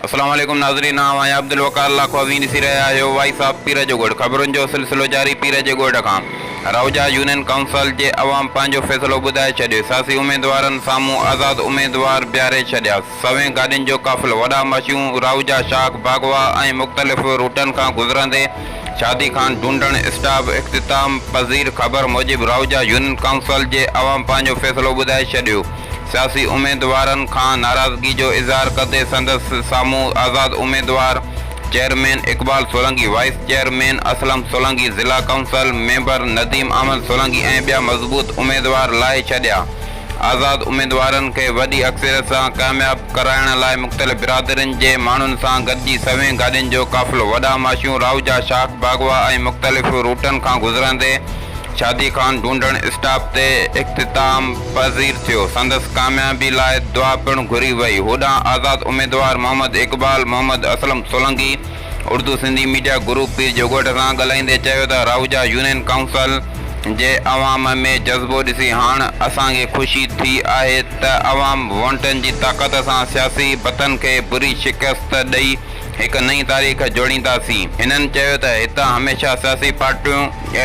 अस्सलाम वालेकुम नाज़रीन, नाम आया अब्दुल वकार लाखो अवीन सी रहा है वाई साहब पीर जो गोड़ खबरुनि जो सिलसिलो जारी पीर जे गोड़ खां। रौजा यूनियन काउंसिल जे अवाम पंहिंजो फ़ैसिलो ॿुधाए छॾियो। सियासी उम्मीदवारनि साम्हूं आज़ाद उम्मीदवार बीहारे छॾिया। सवें गाॾियुनि जो काफ़िलो वॾा मशियूं रौजा शाख बागवा ऐं मुख़्तलिफ़ रूटनि खां गुज़रंदे शादी खान ढूंढण स्टाफ इख्तिताम पज़ीर। ख़बर मूजिब रौजा यूनियन काउंसिल जे अवाम पंहिंजो फ़ैसिलो ॿुधाए छॾियो। सियासी उम्मीदवारनि खां नाराज़गी जो इज़हार कंदे संदसि साम्हूं आज़ाद उम्मीदवार chairman Iqbal Solanki, wise chairman Aslam Solanki, ज़िला काउंसिल मेंबर नदीम अहमद सोलंकी ऐं ॿिया मज़बूत उम्मीदवार लाहे छॾिया। आज़ाद उम्मीदवारनि खे वॾी अक्सरियत सां कामयाब कराइण लाइ मुख़्तलिफ़ बिरादरियुनि जे माण्हुनि सां गॾिजी सवें गाॾियुनि जो काफ़िलो वॾा माशियूं रौजा शाख बागवा ऐं मुख़्तलिफ़ रूटनि खां गुज़रंदे शादी खान ढूंढण स्टाफ ते इख्तिताम पज़ीर थियो। संदसि कामयाबी लाइ दुआ पिणु घुरी वई। होॾां आज़ाद उम्मीदवार मोहम्मद इकबाल मोहम्मद असलम सोलंकी उर्दू सिंधी मीडिया ग्रुप पीर जो गोठ सां ॻाल्हाईंदे चयो त रौजा यूनियन काउंसिल जे अवाम में जज़्बो ॾिसी हाणे असांखे ख़ुशी थी आहे त अवाम वोटनि जी ताक़त सां सियासी बतन खे बुरी शिकस्त ॾेई हिकु नई तारीख़ जोड़ींदासीं। हिननि चयो त हितां हमेशह सियासी पार्टियूं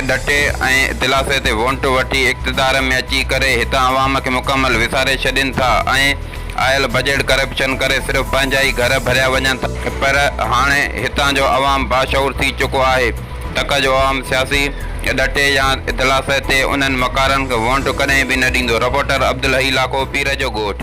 डटे ऐं दिलासे ते वोट वठी इक़्तिदार में अची करे हितां अवाम खे मुकमल विसारे छॾनि था ऐं आयल बजट करप्शन करे सिर्फ़ु पंहिंजा ई घर भरिया वञनि था। पर हाणे हितां जो अवाम बाशऊर थी चुको आहे। तक जो अवाम सियासी डटे या दिलासे ते उन्हनि मकारनि खे वोट कॾहिं बि न ॾींदो। रिपोर्टर अब्दुल हई लाखो पीर जो गोठ।